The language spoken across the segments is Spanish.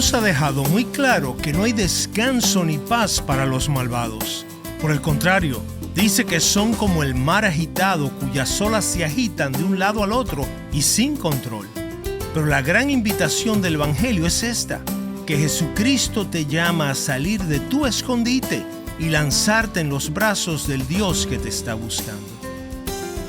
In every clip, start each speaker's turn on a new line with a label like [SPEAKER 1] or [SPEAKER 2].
[SPEAKER 1] Dios ha dejado muy claro que no hay descanso ni paz para los malvados. Por el contrario, dice que son como el mar agitado cuyas olas se agitan de un lado al otro y sin control. Pero la gran invitación del Evangelio es esta, que Jesucristo te llama a salir de tu escondite y lanzarte en los brazos del Dios que te está buscando.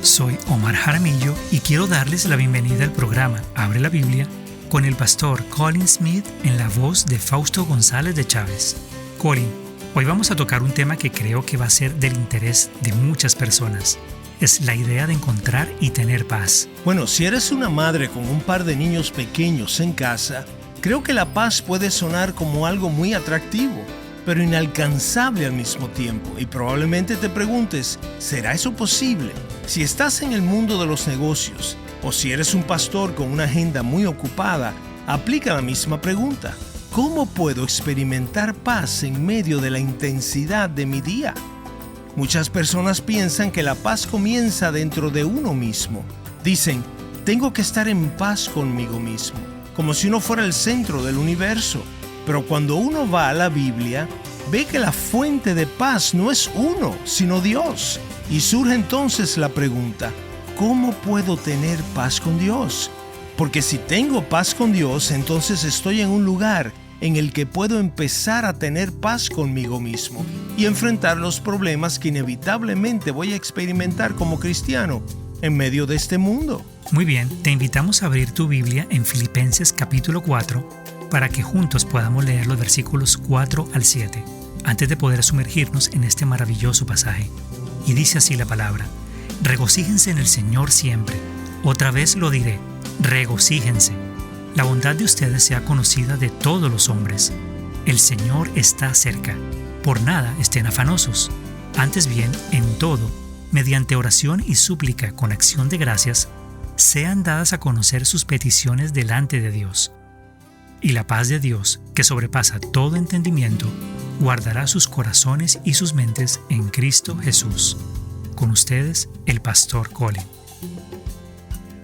[SPEAKER 2] Soy Omar Jaramillo y quiero darles la bienvenida al programa Abre la Biblia con el pastor Colin Smith en la voz de Fausto González de Chávez. Colin, hoy vamos a tocar un tema que creo que va a ser del interés de muchas personas. Es la idea de encontrar y tener paz.
[SPEAKER 1] Bueno, si eres una madre con un par de niños pequeños en casa, creo que la paz puede sonar como algo muy atractivo, pero inalcanzable al mismo tiempo. Y probablemente te preguntes, ¿será eso posible? Si estás en el mundo de los negocios, o si eres un pastor con una agenda muy ocupada, aplica la misma pregunta. ¿Cómo puedo experimentar paz en medio de la intensidad de mi día? Muchas personas piensan que la paz comienza dentro de uno mismo. Dicen, tengo que estar en paz conmigo mismo, como si uno fuera el centro del universo. Pero cuando uno va a la Biblia, ve que la fuente de paz no es uno, sino Dios. Y surge entonces la pregunta, ¿cómo puedo tener paz con Dios? Porque si tengo paz con Dios, entonces estoy en un lugar en el que puedo empezar a tener paz conmigo mismo y enfrentar los problemas que inevitablemente voy a experimentar como cristiano en medio de este mundo.
[SPEAKER 2] Muy bien, te invitamos a abrir tu Biblia en Filipenses capítulo 4 para que juntos podamos leer los versículos 4 al 7, antes de poder sumergirnos en este maravilloso pasaje. Y dice así la palabra: regocíjense en el Señor siempre. Otra vez lo diré, regocíjense. La bondad de ustedes sea conocida de todos los hombres. El Señor está cerca. Por nada estén afanosos. Antes bien, en todo, mediante oración y súplica con acción de gracias, sean dadas a conocer sus peticiones delante de Dios. Y la paz de Dios, que sobrepasa todo entendimiento, guardará sus corazones y sus mentes en Cristo Jesús. Con ustedes, el pastor Colin.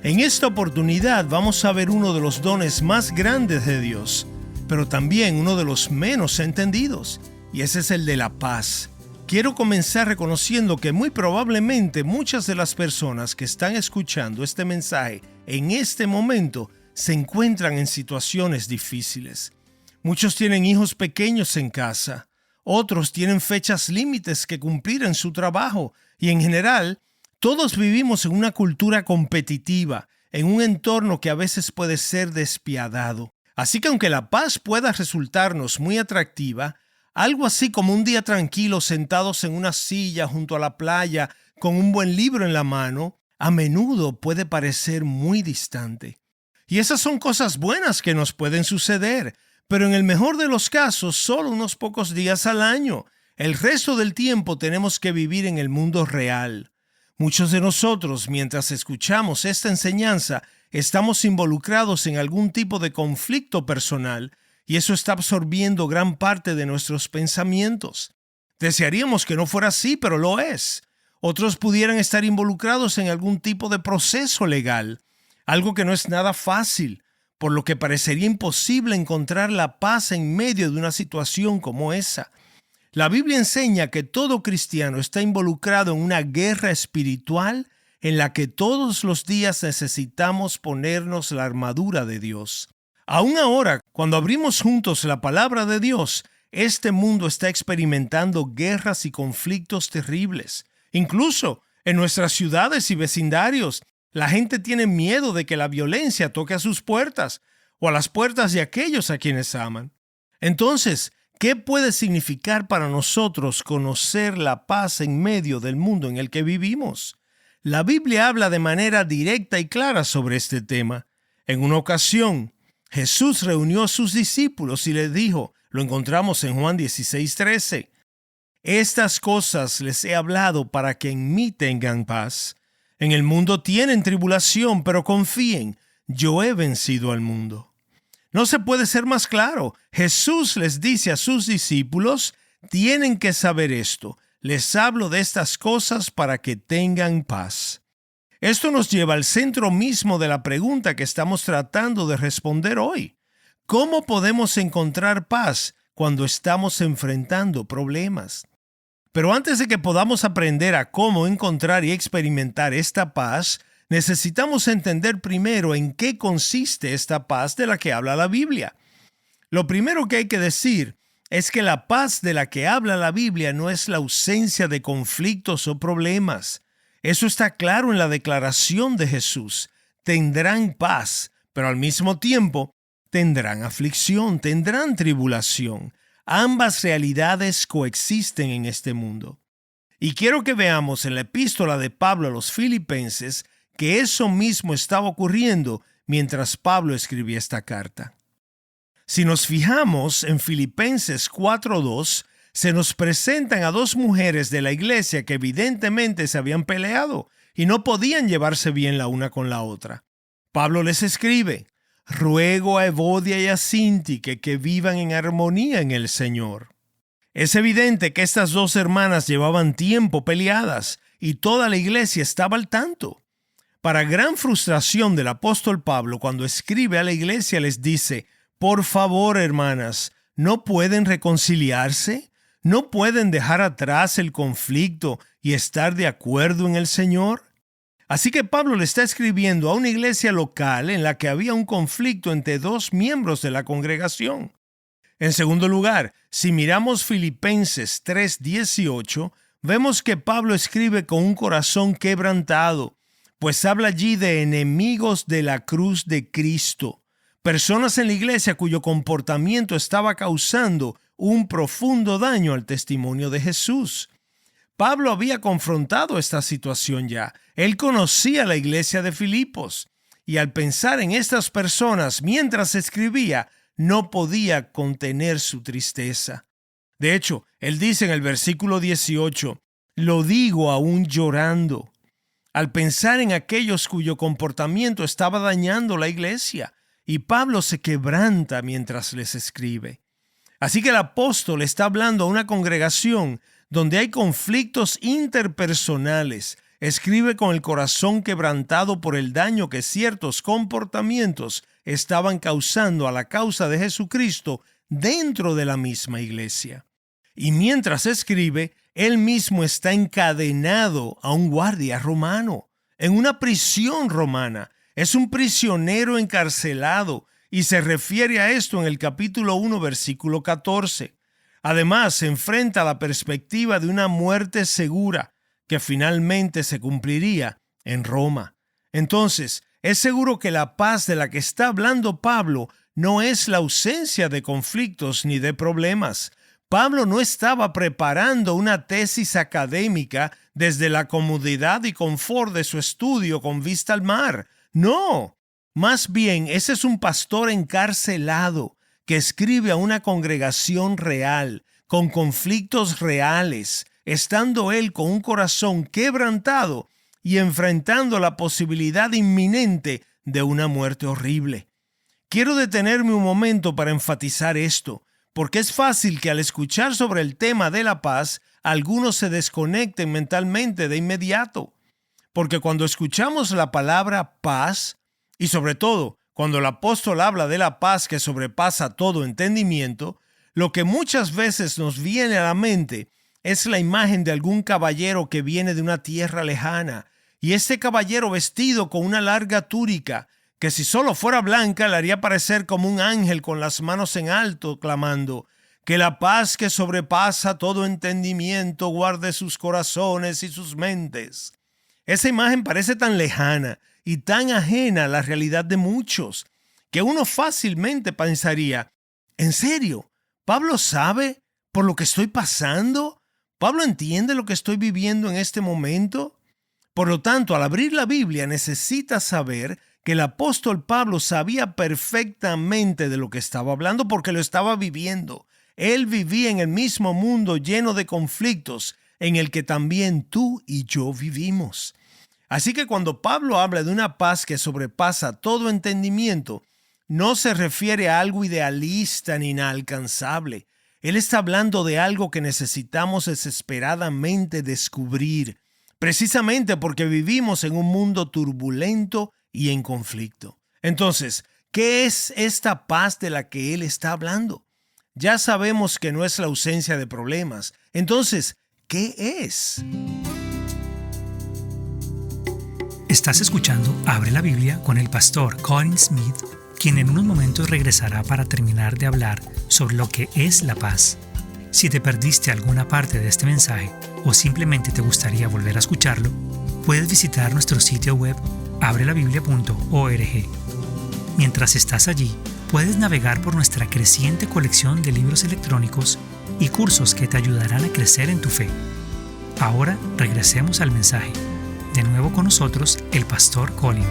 [SPEAKER 1] En esta oportunidad vamos a ver uno de los dones más grandes de Dios, pero también uno de los menos entendidos, y ese es el de la paz. Quiero comenzar reconociendo que muy probablemente muchas de las personas que están escuchando este mensaje en este momento se encuentran en situaciones difíciles. Muchos tienen hijos pequeños en casa, otros tienen fechas límites que cumplir en su trabajo y en general, todos vivimos en una cultura competitiva, en un entorno que a veces puede ser despiadado. Así que aunque la paz pueda resultarnos muy atractiva, algo así como un día tranquilo sentados en una silla junto a la playa con un buen libro en la mano, a menudo puede parecer muy distante. Y esas son cosas buenas que nos pueden suceder, pero en el mejor de los casos solo unos pocos días al año. El resto del tiempo tenemos que vivir en el mundo real. Muchos de nosotros, mientras escuchamos esta enseñanza, estamos involucrados en algún tipo de conflicto personal y eso está absorbiendo gran parte de nuestros pensamientos. Desearíamos que no fuera así, pero lo es. Otros pudieran estar involucrados en algún tipo de proceso legal, algo que no es nada fácil, por lo que parecería imposible encontrar la paz en medio de una situación como esa. La Biblia enseña que todo cristiano está involucrado en una guerra espiritual en la que todos los días necesitamos ponernos la armadura de Dios. Aún ahora, cuando abrimos juntos la palabra de Dios, este mundo está experimentando guerras y conflictos terribles. Incluso en nuestras ciudades y vecindarios, la gente tiene miedo de que la violencia toque a sus puertas o a las puertas de aquellos a quienes aman. Entonces, ¿qué puede significar para nosotros conocer la paz en medio del mundo en el que vivimos? La Biblia habla de manera directa y clara sobre este tema. En una ocasión, Jesús reunió a sus discípulos y les dijo, lo encontramos en Juan 16:13, estas cosas les he hablado para que en mí tengan paz. En el mundo tienen tribulación, pero confíen, yo he vencido al mundo. No se puede ser más claro. Jesús les dice a sus discípulos, tienen que saber esto. Les hablo de estas cosas para que tengan paz. Esto nos lleva al centro mismo de la pregunta que estamos tratando de responder hoy. ¿Cómo podemos encontrar paz cuando estamos enfrentando problemas? Pero antes de que podamos aprender a cómo encontrar y experimentar esta paz, necesitamos entender primero en qué consiste esta paz de la que habla la Biblia. Lo primero que hay que decir es que la paz de la que habla la Biblia no es la ausencia de conflictos o problemas. Eso está claro en la declaración de Jesús. Tendrán paz, pero al mismo tiempo tendrán aflicción, tendrán tribulación. Ambas realidades coexisten en este mundo. Y quiero que veamos en la epístola de Pablo a los Filipenses que eso mismo estaba ocurriendo mientras Pablo escribía esta carta. Si nos fijamos en Filipenses 4:2, se nos presentan a dos mujeres de la iglesia que evidentemente se habían peleado y no podían llevarse bien la una con la otra. Pablo les escribe: ruego a Evodia y a Síntique que vivan en armonía en el Señor. Es evidente que estas dos hermanas llevaban tiempo peleadas y toda la iglesia estaba al tanto. Para gran frustración del apóstol Pablo, cuando escribe a la iglesia les dice: por favor, hermanas, ¿no pueden reconciliarse? ¿No pueden dejar atrás el conflicto y estar de acuerdo en el Señor? Así que Pablo le está escribiendo a una iglesia local en la que había un conflicto entre dos miembros de la congregación. En segundo lugar, si miramos Filipenses 3:18, vemos que Pablo escribe con un corazón quebrantado, pues habla allí de enemigos de la cruz de Cristo, personas en la iglesia cuyo comportamiento estaba causando un profundo daño al testimonio de Jesús. Pablo había confrontado esta situación ya. Él conocía la iglesia de Filipos y al pensar en estas personas mientras escribía, no podía contener su tristeza. De hecho, él dice en el versículo 18, lo digo aún llorando, al pensar en aquellos cuyo comportamiento estaba dañando la iglesia, y Pablo se quebranta mientras les escribe. Así que el apóstol está hablando a una congregación donde hay conflictos interpersonales. Escribe con el corazón quebrantado por el daño que ciertos comportamientos estaban causando a la causa de Jesucristo dentro de la misma iglesia. Y mientras escribe, él mismo está encadenado a un guardia romano, en una prisión romana. Es un prisionero encarcelado y se refiere a esto en el capítulo 1, versículo 14. Además, se enfrenta a la perspectiva de una muerte segura que finalmente se cumpliría en Roma. Entonces, es seguro que la paz de la que está hablando Pablo no es la ausencia de conflictos ni de problemas. Pablo no estaba preparando una tesis académica desde la comodidad y confort de su estudio con vista al mar. No, más bien ese es un pastor encarcelado que escribe a una congregación real, con conflictos reales, estando él con un corazón quebrantado y enfrentando la posibilidad inminente de una muerte horrible. Quiero detenerme un momento para enfatizar esto, porque es fácil que al escuchar sobre el tema de la paz, algunos se desconecten mentalmente de inmediato. Porque cuando escuchamos la palabra paz, y sobre todo cuando el apóstol habla de la paz que sobrepasa todo entendimiento, lo que muchas veces nos viene a la mente es la imagen de algún caballero que viene de una tierra lejana, y este caballero vestido con una larga túnica, que si solo fuera blanca le haría parecer como un ángel con las manos en alto, clamando, que la paz que sobrepasa todo entendimiento guarde sus corazones y sus mentes. Esa imagen parece tan lejana y tan ajena a la realidad de muchos, que uno fácilmente pensaría, ¿en serio? ¿Pablo sabe por lo que estoy pasando? ¿Pablo entiende lo que estoy viviendo en este momento? Por lo tanto, al abrir la Biblia necesitas saber que el apóstol Pablo sabía perfectamente de lo que estaba hablando porque lo estaba viviendo. Él vivía en el mismo mundo lleno de conflictos en el que también tú y yo vivimos. Así que cuando Pablo habla de una paz que sobrepasa todo entendimiento, no se refiere a algo idealista ni inalcanzable. Él está hablando de algo que necesitamos desesperadamente descubrir, precisamente porque vivimos en un mundo turbulento y en conflicto. Entonces, ¿Qué es esta paz de la que él está hablando? Ya sabemos que no es la ausencia de problemas. Entonces, ¿qué es?
[SPEAKER 2] Estás escuchando Abre la Biblia con el pastor Colin Smith, quien en unos momentos regresará para terminar de hablar sobre lo que es la paz. Si te perdiste alguna parte de este mensaje o simplemente te gustaría volver a escucharlo, puedes visitar nuestro sitio web abrelabiblia.org. Mientras estás allí, puedes navegar por nuestra creciente colección de libros electrónicos y cursos que te ayudarán a crecer en tu fe. Ahora regresemos al mensaje. De nuevo con nosotros, el pastor Colin.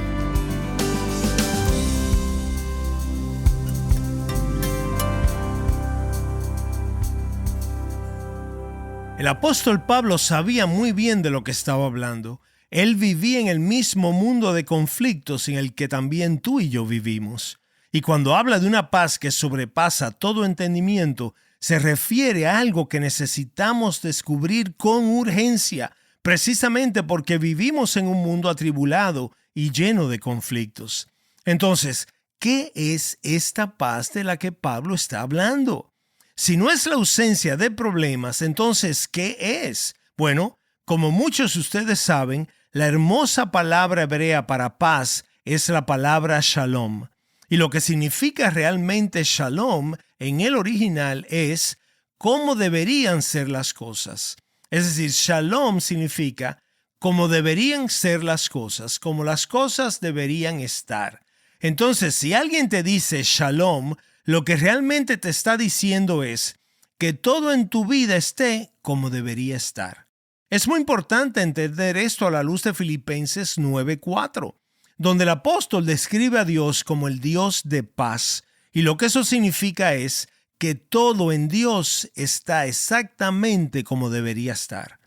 [SPEAKER 1] El apóstol Pablo sabía muy bien de lo que estaba hablando. Él vivía en el mismo mundo de conflictos en el que también tú y yo vivimos. Y cuando habla de una paz que sobrepasa todo entendimiento, se refiere a algo que necesitamos descubrir con urgencia, precisamente porque vivimos en un mundo atribulado y lleno de conflictos. Entonces, ¿qué es esta paz de la que Pablo está hablando? Si no es la ausencia de problemas, entonces, ¿qué es? Bueno, como muchos de ustedes saben, la hermosa palabra hebrea para paz es la palabra shalom. Y lo que significa realmente shalom en el original es cómo deberían ser las cosas. Es decir, shalom significa cómo deberían ser las cosas, como las cosas deberían estar. Entonces, si alguien te dice shalom, lo que realmente te está diciendo es que todo en tu vida esté como debería estar. Es muy importante entender esto a la luz de Filipenses 9:4, donde el apóstol describe a Dios como el Dios de paz. Y lo que eso significa es que todo en Dios está exactamente como debería estar.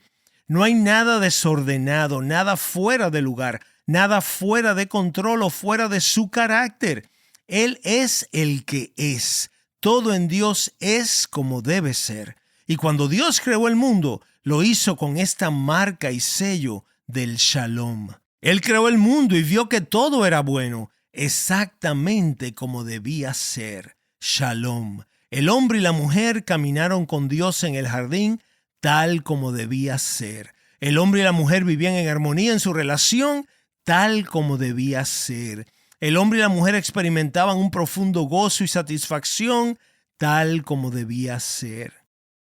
[SPEAKER 1] No hay nada desordenado, nada fuera de lugar, nada fuera de control o fuera de su carácter. Él es el que es. Todo en Dios es como debe ser. Y cuando Dios creó el mundo, lo hizo con esta marca y sello del Shalom. Él creó el mundo y vio que todo era bueno, exactamente como debía ser. Shalom. El hombre y la mujer caminaron con Dios en el jardín tal como debía ser. El hombre y la mujer vivían en armonía en su relación tal como debía ser. El hombre y la mujer experimentaban un profundo gozo y satisfacción tal como debía ser.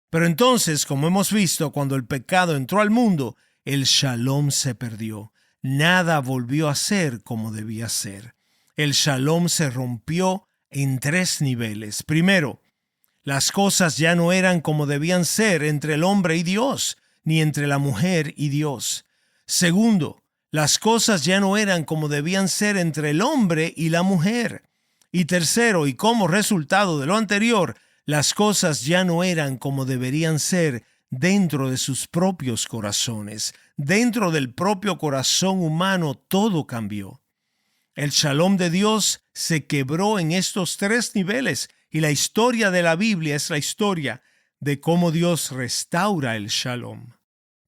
[SPEAKER 1] Pero entonces, como hemos visto, cuando el pecado entró al mundo, el shalom se perdió. Nada volvió a ser como debía ser. El shalom se rompió en 3 niveles. Primero, las cosas ya no eran como debían ser entre el hombre y Dios, ni entre la mujer y Dios. Segundo, las cosas ya no eran como debían ser entre el hombre y la mujer. Y tercero, y como resultado de lo anterior, las cosas ya no eran como deberían ser dentro de sus propios corazones. Dentro del propio corazón humano todo cambió. El shalom de Dios se quebró en estos 3 niveles y la historia de la Biblia es la historia de cómo Dios restaura el shalom.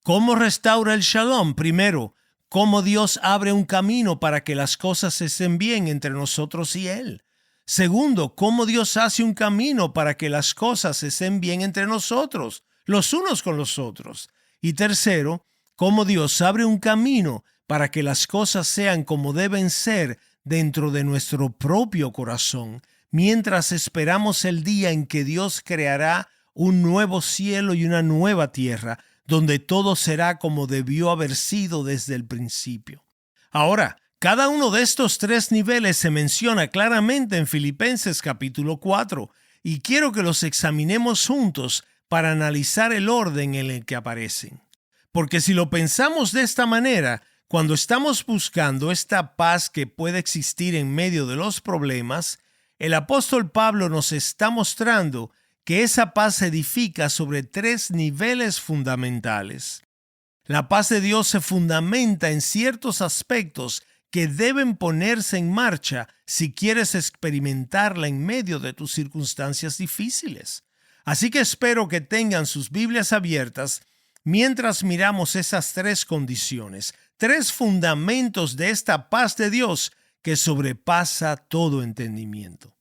[SPEAKER 1] ¿Cómo restaura el shalom? Primero, cómo Dios abre un camino para que las cosas estén bien entre nosotros y Él. Segundo, cómo Dios hace un camino para que las cosas estén bien entre nosotros, los unos con los otros. Y tercero, cómo Dios abre un camino para que las cosas sean como deben ser dentro de nuestro propio corazón, mientras esperamos el día en que Dios creará un nuevo cielo y una nueva tierra, donde todo será como debió haber sido desde el principio. Ahora, cada uno de estos 3 niveles se menciona claramente en Filipenses capítulo 4, y quiero que los examinemos juntos para analizar el orden en el que aparecen. Porque si lo pensamos de esta manera, cuando estamos buscando esta paz que puede existir en medio de los problemas, el apóstol Pablo nos está mostrando que esa paz se edifica sobre 3 niveles fundamentales. La paz de Dios se fundamenta en ciertos aspectos que deben ponerse en marcha si quieres experimentarla en medio de tus circunstancias difíciles. Así que espero que tengan sus Biblias abiertas mientras miramos esas 3 condiciones, 3 fundamentos de esta paz de Dios que sobrepasa todo entendimiento.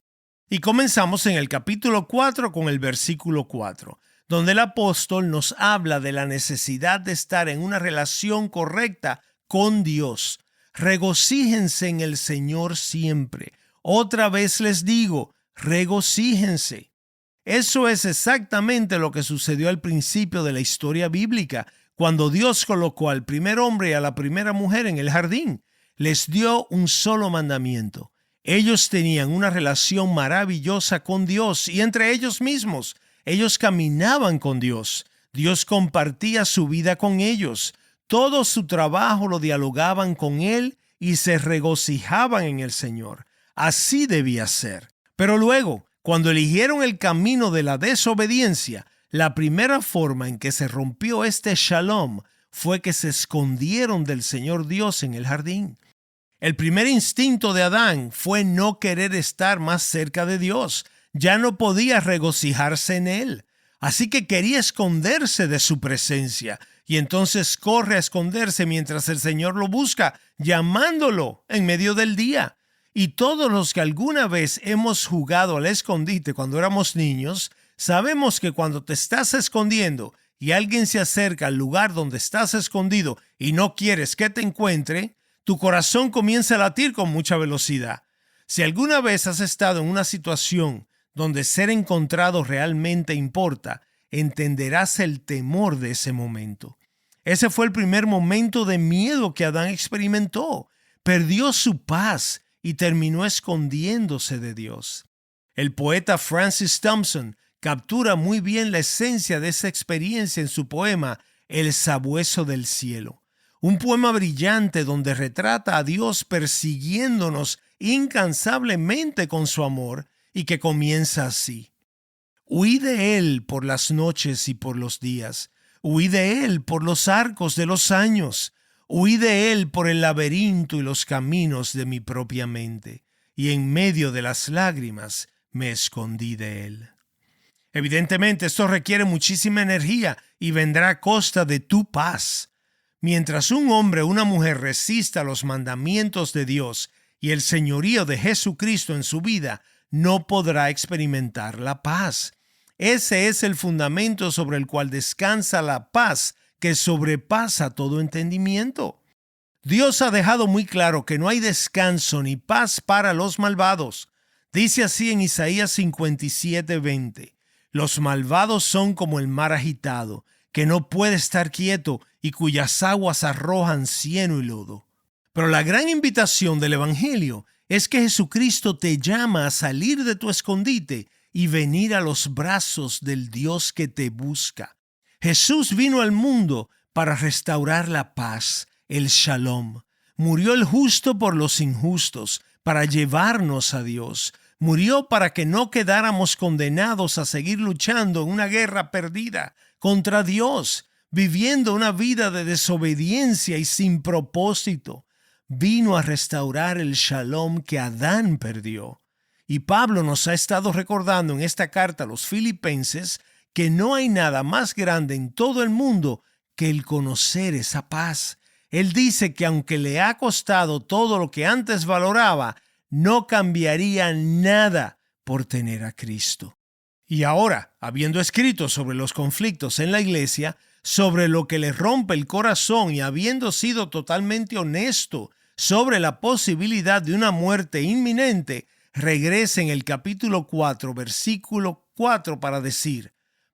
[SPEAKER 1] Y comenzamos en el capítulo 4 con el versículo 4, donde el apóstol nos habla de la necesidad de estar en una relación correcta con Dios. Regocíjense en el Señor siempre. Otra vez les digo, regocíjense. Eso es exactamente lo que sucedió al principio de la historia bíblica, cuando Dios colocó al primer hombre y a la primera mujer en el jardín. Les dio un solo mandamiento. Ellos tenían una relación maravillosa con Dios y entre ellos mismos. Ellos caminaban con Dios. Dios compartía su vida con ellos. Todo su trabajo lo dialogaban con Él y se regocijaban en el Señor. Así debía ser. Pero luego, cuando eligieron el camino de la desobediencia, la primera forma en que se rompió este shalom fue que se escondieron del Señor Dios en el jardín. El primer instinto de Adán fue no querer estar más cerca de Dios. Ya no podía regocijarse en Él. Así que quería esconderse de su presencia. Y entonces corre a esconderse mientras el Señor lo busca, llamándolo en medio del día. Y todos los que alguna vez hemos jugado al escondite cuando éramos niños, sabemos que cuando te estás escondiendo y alguien se acerca al lugar donde estás escondido y no quieres que te encuentre, tu corazón comienza a latir con mucha velocidad. Si alguna vez has estado en una situación donde ser encontrado realmente importa, entenderás el temor de ese momento. Ese fue el primer momento de miedo que Adán experimentó. Perdió su paz y terminó escondiéndose de Dios. El poeta Francis Thompson captura muy bien la esencia de esa experiencia en su poema El sabueso del cielo. Un poema brillante donde retrata a Dios persiguiéndonos incansablemente con su amor y que comienza así. Huí de Él por las noches y por los días. Huí de Él por los arcos de los años. Huí de Él por el laberinto y los caminos de mi propia mente, y en medio de las lágrimas me escondí de Él. Evidentemente, esto requiere muchísima energía y vendrá a costa de tu paz. Mientras un hombre o una mujer resista los mandamientos de Dios y el señorío de Jesucristo en su vida, no podrá experimentar la paz. Ese es el fundamento sobre el cual descansa la paz que sobrepasa todo entendimiento. Dios ha dejado muy claro que no hay descanso ni paz para los malvados. Dice así en Isaías 57:20: Los malvados son como el mar agitado, que no puede estar quieto y cuyas aguas arrojan cieno y lodo. Pero la gran invitación del Evangelio es que Jesucristo te llama a salir de tu escondite y venir a los brazos del Dios que te busca. Jesús vino al mundo para restaurar la paz, el shalom. Murió el justo por los injustos, para llevarnos a Dios. Murió para que no quedáramos condenados a seguir luchando en una guerra perdida contra Dios, viviendo una vida de desobediencia y sin propósito. Vino a restaurar el shalom que Adán perdió. Y Pablo nos ha estado recordando en esta carta a los Filipenses que no hay nada más grande en todo el mundo que el conocer esa paz. Él dice que aunque le ha costado todo lo que antes valoraba, no cambiaría nada por tener a Cristo. Y ahora, habiendo escrito sobre los conflictos en la iglesia, sobre lo que le rompe el corazón y habiendo sido totalmente honesto sobre la posibilidad de una muerte inminente, regresa en el capítulo 4, versículo 4 para decir: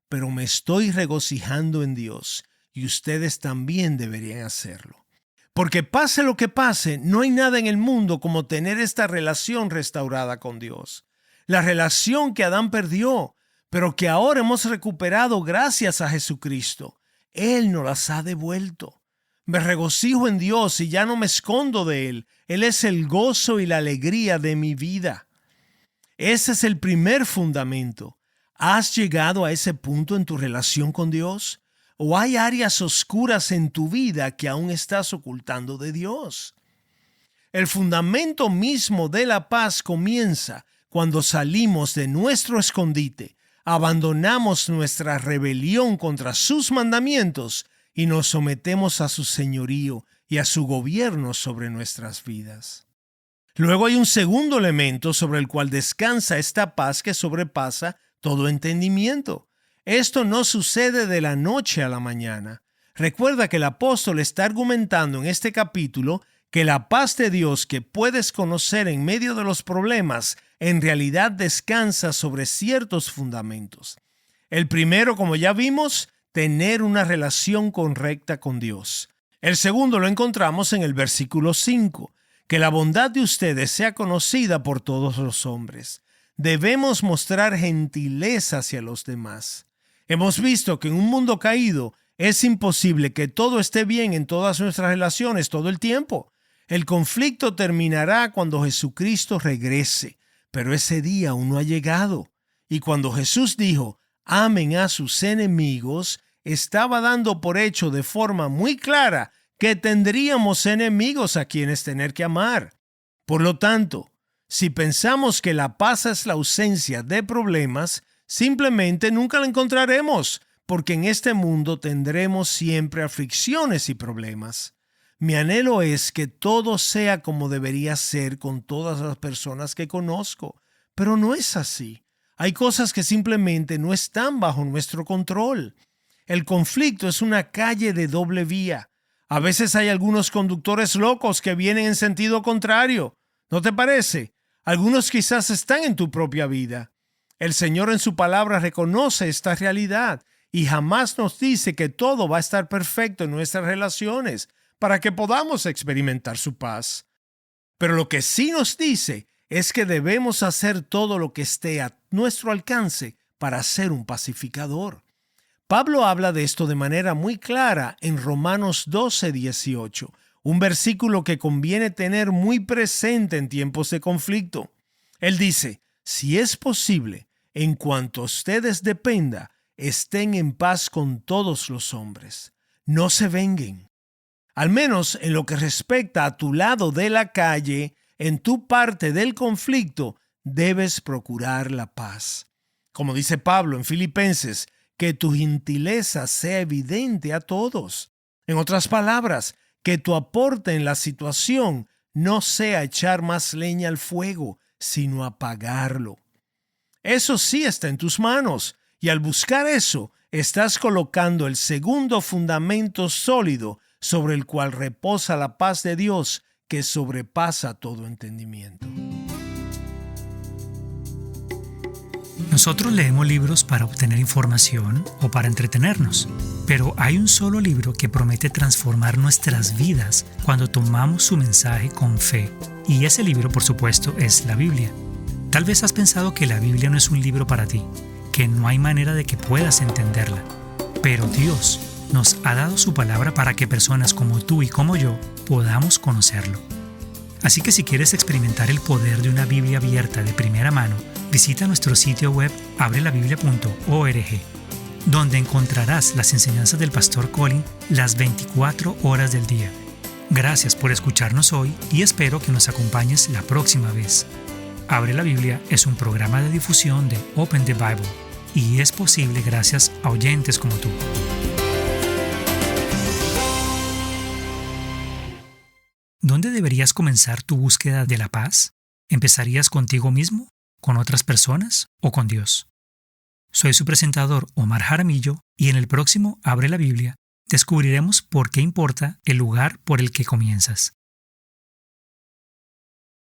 [SPEAKER 1] pero me estoy regocijando en Dios, y ustedes también deberían hacerlo. Porque pase lo que pase, no hay nada en el mundo como tener esta relación restaurada con Dios. La relación que Adán perdió, pero que ahora hemos recuperado gracias a Jesucristo. Él nos las ha devuelto. Me regocijo en Dios y ya no me escondo de Él. Él es el gozo y la alegría de mi vida. Ese es el primer fundamento. ¿Has llegado a ese punto en tu relación con Dios? ¿O hay áreas oscuras en tu vida que aún estás ocultando de Dios? El fundamento mismo de la paz comienza cuando salimos de nuestro escondite, abandonamos nuestra rebelión contra sus mandamientos y nos sometemos a su señorío y a su gobierno sobre nuestras vidas. Luego hay un segundo elemento sobre el cual descansa esta paz que sobrepasa todo entendimiento. Esto no sucede de la noche a la mañana. Recuerda que el apóstol está argumentando en este capítulo que la paz de Dios que puedes conocer en medio de los problemas en realidad descansa sobre ciertos fundamentos. El primero, como ya vimos, tener una relación correcta con Dios. El segundo lo encontramos en el versículo 5, que la bondad de ustedes sea conocida por todos los hombres. Debemos mostrar gentileza hacia los demás. Hemos visto que en un mundo caído es imposible que todo esté bien en todas nuestras relaciones todo el tiempo. El conflicto terminará cuando Jesucristo regrese, pero ese día aún no ha llegado. Y cuando Jesús dijo, amen a sus enemigos, estaba dando por hecho de forma muy clara que tendríamos enemigos a quienes tener que amar. Por lo tanto, si pensamos que la paz es la ausencia de problemas, simplemente nunca la encontraremos, porque en este mundo tendremos siempre aflicciones y problemas. Mi anhelo es que todo sea como debería ser con todas las personas que conozco, pero no es así. Hay cosas que simplemente no están bajo nuestro control. El conflicto es una calle de doble vía. A veces hay algunos conductores locos que vienen en sentido contrario. ¿No te parece? Algunos quizás están en tu propia vida. El Señor en su palabra reconoce esta realidad y jamás nos dice que todo va a estar perfecto en nuestras relaciones para que podamos experimentar su paz. Pero lo que sí nos dice es que debemos hacer todo lo que esté a nuestro alcance para ser un pacificador. Pablo habla de esto de manera muy clara en Romanos 12:18, un versículo que conviene tener muy presente en tiempos de conflicto. Él dice, si es posible, en cuanto a ustedes dependa, estén en paz con todos los hombres. No se venguen. Al menos en lo que respecta a tu lado de la calle, en tu parte del conflicto, debes procurar la paz. Como dice Pablo en Filipenses, que tu gentileza sea evidente a todos. En otras palabras, que tu aporte en la situación no sea echar más leña al fuego, sino apagarlo. Eso sí está en tus manos, y al buscar eso, estás colocando el segundo fundamento sólido sobre el cual reposa la paz de Dios que sobrepasa todo entendimiento.
[SPEAKER 2] Nosotros leemos libros para obtener información o para entretenernos, pero hay un solo libro que promete transformar nuestras vidas cuando tomamos su mensaje con fe. Y ese libro, por supuesto, es la Biblia. Tal vez has pensado que la Biblia no es un libro para ti, que no hay manera de que puedas entenderla. Pero Dios nos ha dado su palabra para que personas como tú y como yo podamos conocerlo. Así que si quieres experimentar el poder de una Biblia abierta de primera mano, visita nuestro sitio web abrelabiblia.org, donde encontrarás las enseñanzas del Pastor Colin las 24 horas del día. Gracias por escucharnos hoy y espero que nos acompañes la próxima vez. Abre la Biblia es un programa de difusión de Open the Bible y es posible gracias a oyentes como tú. ¿Dónde deberías comenzar tu búsqueda de la paz? ¿Empezarías contigo mismo, con otras personas o con Dios? Soy su presentador Omar Jaramillo y en el próximo Abre la Biblia descubriremos por qué importa el lugar por el que comienzas.